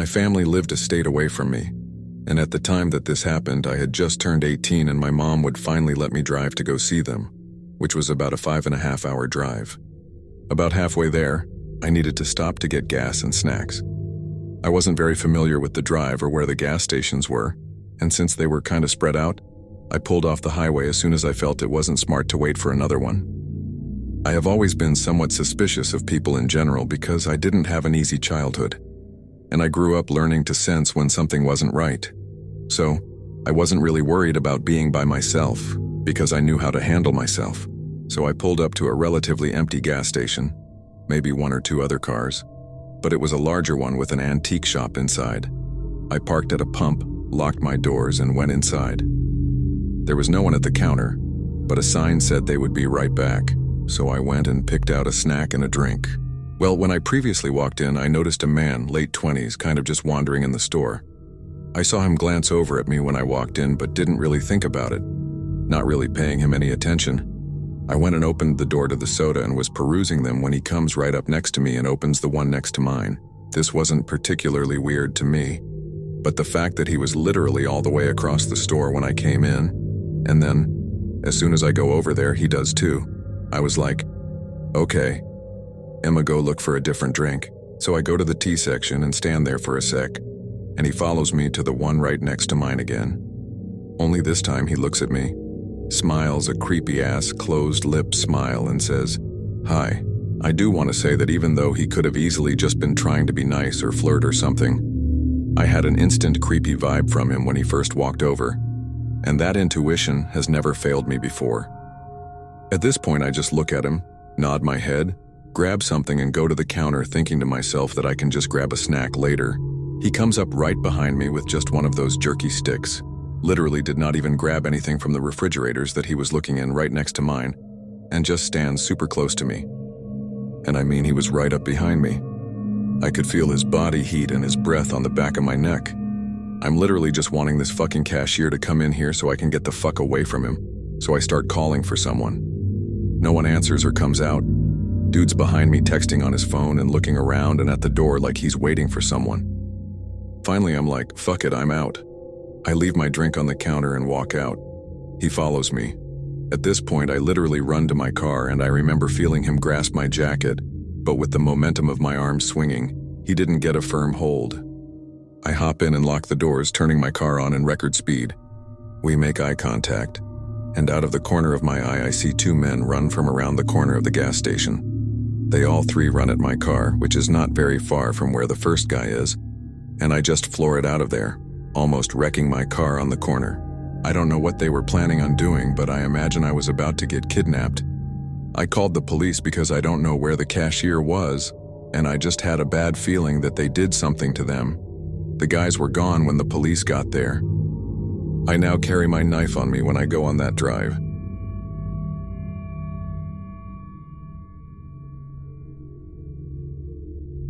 My family lived a state away from me, and at the time that this happened, I had just turned 18 and my mom would finally let me drive to go see them, which was about a 5.5-hour drive. About halfway there, I needed to stop to get gas and snacks. I wasn't very familiar with the drive or where the gas stations were, and since they were kind of spread out, I pulled off the highway as soon as I felt it wasn't smart to wait for another one. I have always been somewhat suspicious of people in general because I didn't have an easy childhood, and I grew up learning to sense when something wasn't right. So, I wasn't really worried about being by myself because I knew how to handle myself. So I pulled up to a relatively empty gas station, maybe one or two other cars, but it was a larger one with an antique shop inside. I parked at a pump, locked my doors, and went inside. There was no one at the counter, but a sign said they would be right back, so I went and picked out a snack and a drink. Well, when I previously walked in, I noticed a man, late 20s, kind of just wandering in the store. I saw him glance over at me when I walked in, but didn't really think about it, not really paying him any attention. I went and opened the door to the soda and was perusing them when he comes right up next to me and opens the one next to mine. This wasn't particularly weird to me, but the fact that he was literally all the way across the store when I came in, and then, as soon as I go over there, he does too. I was like, okay, I'ma go look for a different drink. So I go to the tea section and stand there for a sec, and he follows me to the one right next to mine again. Only this time he looks at me, smiles a creepy-ass closed-lip smile and says, "Hi." I do want to say that even though he could have easily just been trying to be nice or flirt or something, I had an instant creepy vibe from him when he first walked over, and that intuition has never failed me before. At this point, I just look at him, nod my head, grab something and go to the counter thinking to myself that I can just grab a snack later. He comes up right behind me with just one of those jerky sticks. Literally did not even grab anything from the refrigerators that he was looking in right next to mine, and just stands super close to me. And I mean, he was right up behind me. I could feel his body heat and his breath on the back of my neck. I'm literally just wanting this fucking cashier to come in here so I can get the fuck away from him. So I start calling for someone. No one answers or comes out. Dude's behind me texting on his phone and looking around and at the door like he's waiting for someone. Finally, I'm like, fuck it, I'm out. I leave my drink on the counter and walk out. He follows me. At this point, I literally run to my car and I remember feeling him grasp my jacket, but with the momentum of my arms swinging, he didn't get a firm hold. I hop in and lock the doors, turning my car on in record speed. We make eye contact, and out of the corner of my eye I see two men run from around the corner of the gas station. They all three run at my car, which is not very far from where the first guy is, and I just floor it out of there, almost wrecking my car on the corner. I don't know what they were planning on doing, but I imagine I was about to get kidnapped. I called the police because I don't know where the cashier was, and I just had a bad feeling that they did something to them. The guys were gone when the police got there. I now carry my knife on me when I go on that drive.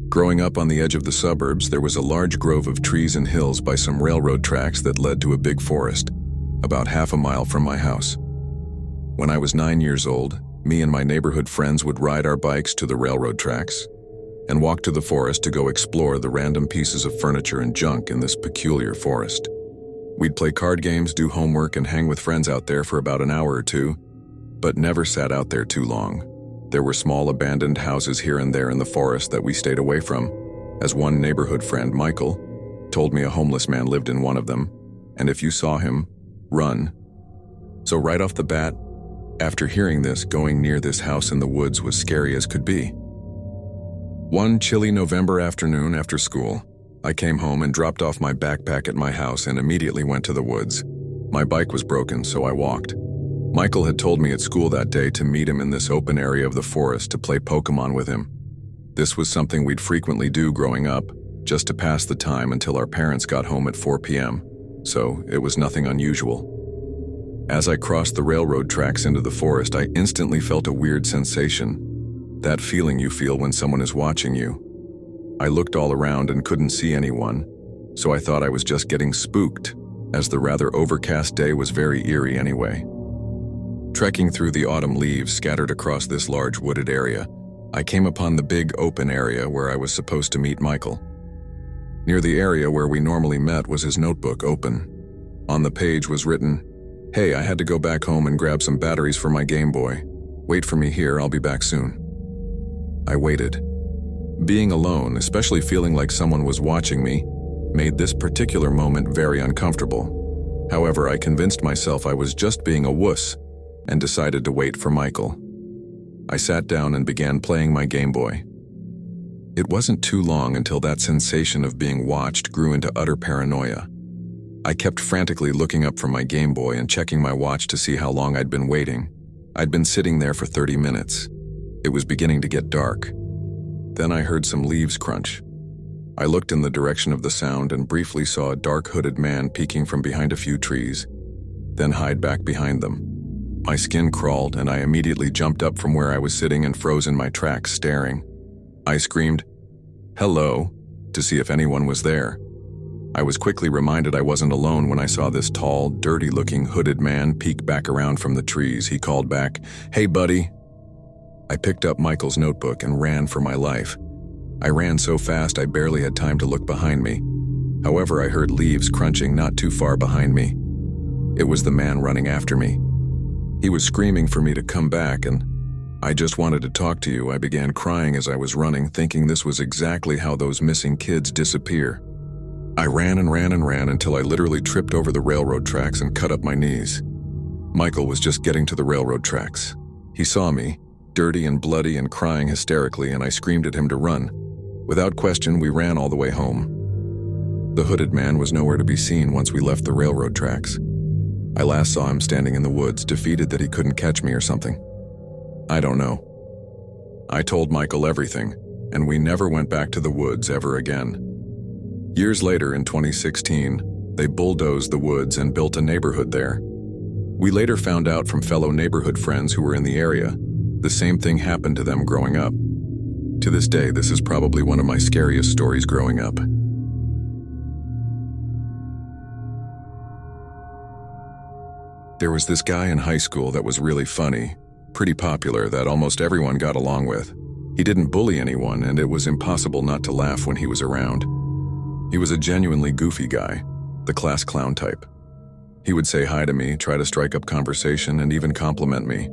Growing up on the edge of the suburbs, there was a large grove of trees and hills by some railroad tracks that led to a big forest, about half a mile from my house. When I was 9 years old, me and my neighborhood friends would ride our bikes to the railroad tracks and walk to the forest to go explore the random pieces of furniture and junk in this peculiar forest. We'd play card games, do homework, and hang with friends out there for about an hour or two, but never sat out there too long. There were small abandoned houses here and there in the forest that we stayed away from, as one neighborhood friend, Michael, told me a homeless man lived in one of them, and if you saw him, run. So right off the bat, after hearing this, going near this house in the woods was scary as could be. One chilly November afternoon after school, I came home and dropped off my backpack at my house and immediately went to the woods. My bike was broken, so I walked. Michael had told me at school that day to meet him in this open area of the forest to play Pokemon with him. This was something we'd frequently do growing up, just to pass the time until our parents got home at 4 p.m., so it was nothing unusual. As I crossed the railroad tracks into the forest, I instantly felt a weird sensation, that feeling you feel when someone is watching you. I looked all around and couldn't see anyone, so I thought I was just getting spooked, as the rather overcast day was very eerie anyway. Trekking through the autumn leaves scattered across this large wooded area, I came upon the big open area where I was supposed to meet Michael. Near the area where we normally met was his notebook open. On the page was written, "Hey, I had to go back home and grab some batteries for my Game Boy. Wait for me here, I'll be back soon." I waited. Being alone, especially feeling like someone was watching me, made this particular moment very uncomfortable. However, I convinced myself I was just being a wuss and decided to wait for Michael. I sat down and began playing my Game Boy. It wasn't too long until that sensation of being watched grew into utter paranoia. I kept frantically looking up from my Game Boy and checking my watch to see how long I'd been waiting. I'd been sitting there for 30 minutes. It was beginning to get dark. Then I heard some leaves crunch. I looked in the direction of the sound and briefly saw a dark hooded man peeking from behind a few trees, then hide back behind them. My skin crawled and I immediately jumped up from where I was sitting and froze in my tracks, staring. I screamed, "Hello," to see if anyone was there. I was quickly reminded I wasn't alone when I saw this tall, dirty-looking hooded man peek back around from the trees. He called back, "Hey, buddy." I picked up Michael's notebook and ran for my life. I ran so fast I barely had time to look behind me. However, I heard leaves crunching not too far behind me. It was the man running after me. He was screaming for me to come back, and "I just wanted to talk to you." I began crying as I was running, thinking this was exactly how those missing kids disappear. I ran and ran and ran until I literally tripped over the railroad tracks and cut up my knees. Michael was just getting to the railroad tracks. He saw me, dirty and bloody and crying hysterically, and I screamed at him to run. Without question, we ran all the way home. The hooded man was nowhere to be seen once we left the railroad tracks. I last saw him standing in the woods, defeated that he couldn't catch me or something. I don't know. I told Michael everything, and we never went back to the woods ever again. Years later, in 2016, they bulldozed the woods and built a neighborhood there. We later found out from fellow neighborhood friends who were in the area, the same thing happened to them growing up. To this day, this is probably one of my scariest stories growing up. There was this guy in high school that was really funny, pretty popular, that almost everyone got along with. He didn't bully anyone, and it was impossible not to laugh when he was around. He was a genuinely goofy guy, the class clown type. He would say hi to me, try to strike up conversation, and even compliment me.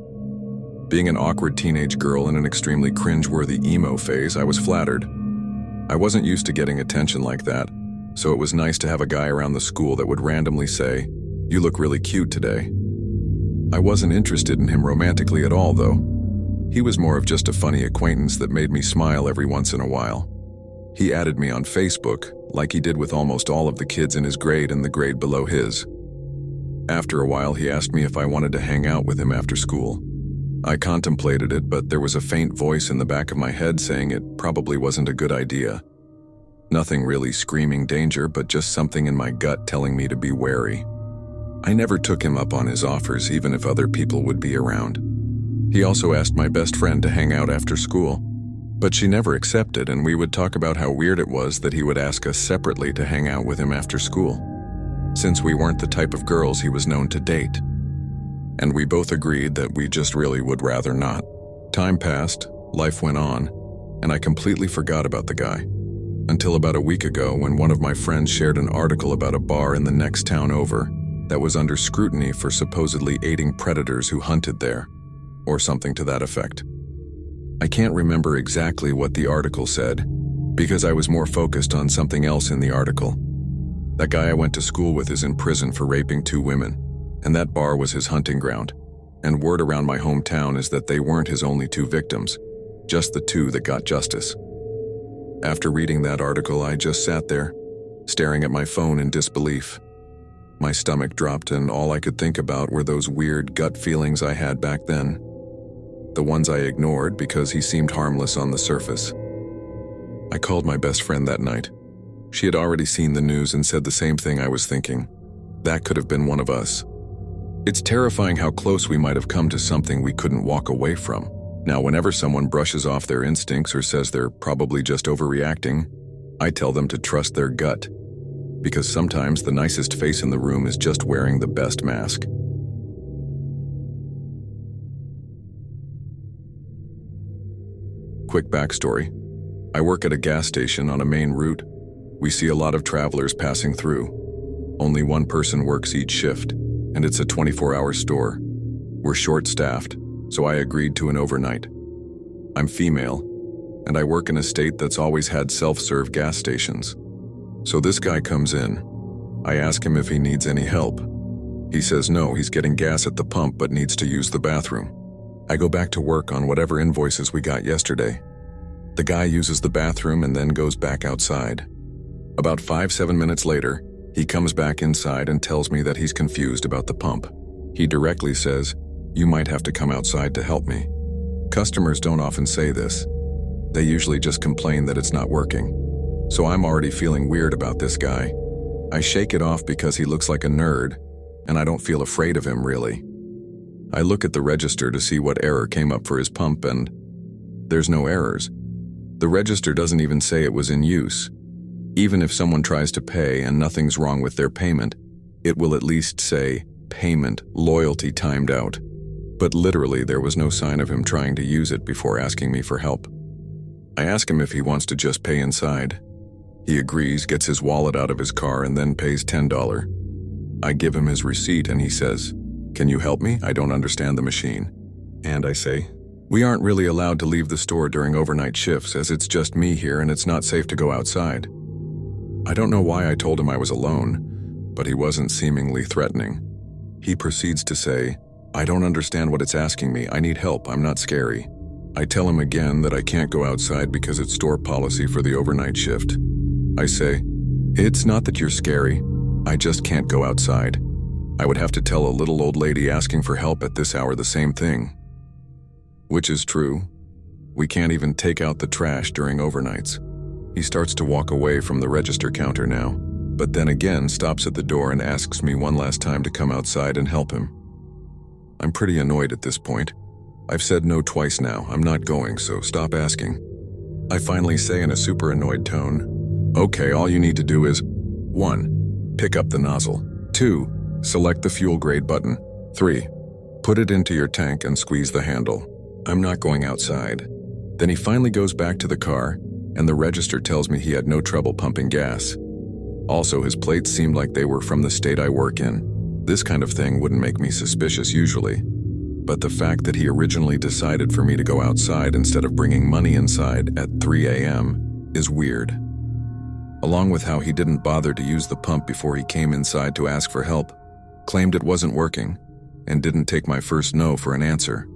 Being an awkward teenage girl in an extremely cringe-worthy emo phase, I was flattered. I wasn't used to getting attention like that, so it was nice to have a guy around the school that would randomly say, "You look really cute today." I wasn't interested in him romantically at all, though. He was more of just a funny acquaintance that made me smile every once in a while. He added me on Facebook, like he did with almost all of the kids in his grade and the grade below his. After a while, he asked me if I wanted to hang out with him after school. I contemplated it, but there was a faint voice in the back of my head saying it probably wasn't a good idea. Nothing really screaming danger, but just something in my gut telling me to be wary. I never took him up on his offers, even if other people would be around. He also asked my best friend to hang out after school, but she never accepted, and we would talk about how weird it was that he would ask us separately to hang out with him after school, since we weren't the type of girls he was known to date. And we both agreed that we just really would rather not. Time passed, life went on, and I completely forgot about the guy. Until about a week ago, when one of my friends shared an article about a bar in the next town over that was under scrutiny for supposedly aiding predators who hunted there, or something to that effect. I can't remember exactly what the article said, because I was more focused on something else in the article. That guy I went to school with is in prison for raping 2 women, and that bar was his hunting ground. And word around my hometown is that they weren't his only 2 victims, just the 2 that got justice. After reading that article, I just sat there, staring at my phone in disbelief. My stomach dropped, and all I could think about were those weird gut feelings I had back then. The ones I ignored because he seemed harmless on the surface. I called my best friend that night. She had already seen the news and said the same thing I was thinking. That could have been one of us. It's terrifying how close we might have come to something we couldn't walk away from. Now, whenever someone brushes off their instincts or says they're probably just overreacting, I tell them to trust their gut, because sometimes the nicest face in the room is just wearing the best mask. Quick backstory. I work at a gas station on a main route. We see a lot of travelers passing through. Only one person works each shift, and it's a 24-hour store. We're short-staffed, so I agreed to an overnight. I'm female, and I work in a state that's always had self-serve gas stations. So this guy comes in. I ask him if he needs any help. He says no, he's getting gas at the pump but needs to use the bathroom. I go back to work on whatever invoices we got yesterday. The guy uses the bathroom and then goes back outside. About 5-7 minutes later, he comes back inside and tells me that he's confused about the pump. He directly says, "You might have to come outside to help me." Customers don't often say this. They usually just complain that it's not working. So I'm already feeling weird about this guy. I shake it off because he looks like a nerd, and I don't feel afraid of him really. I look at the register to see what error came up for his pump, and there's no errors. The register doesn't even say it was in use. Even if someone tries to pay and nothing's wrong with their payment, it will at least say, "Payment, loyalty timed out." But literally there was no sign of him trying to use it before asking me for help. I ask him if he wants to just pay inside. He agrees, gets his wallet out of his car, and then pays $10. I give him his receipt and he says, "Can you help me? I don't understand the machine." And I say, "We aren't really allowed to leave the store during overnight shifts as it's just me here and it's not safe to go outside." I don't know why I told him I was alone, but he wasn't seemingly threatening. He proceeds to say, "I don't understand what it's asking me. I need help. I'm not scary." I tell him again that I can't go outside because it's store policy for the overnight shift. I say, "It's not that you're scary. I just can't go outside. I would have to tell a little old lady asking for help at this hour the same thing." Which is true. We can't even take out the trash during overnights. He starts to walk away from the register counter now, but then again stops at the door and asks me one last time to come outside and help him. I'm pretty annoyed at this point. I've said no twice now. I'm not going, so stop asking. I finally say in a super annoyed tone, "Okay, all you need to do is 1. Pick up the nozzle. 2. Select the fuel grade button. 3. Put it into your tank and squeeze the handle. I'm not going outside." Then he finally goes back to the car, and the register tells me he had no trouble pumping gas. Also, his plates seemed like they were from the state I work in. This kind of thing wouldn't make me suspicious usually. But the fact that he originally decided for me to go outside instead of bringing money inside at 3 a.m. is weird. Along with how he didn't bother to use the pump before he came inside to ask for help, claimed it wasn't working, and didn't take my first no for an answer.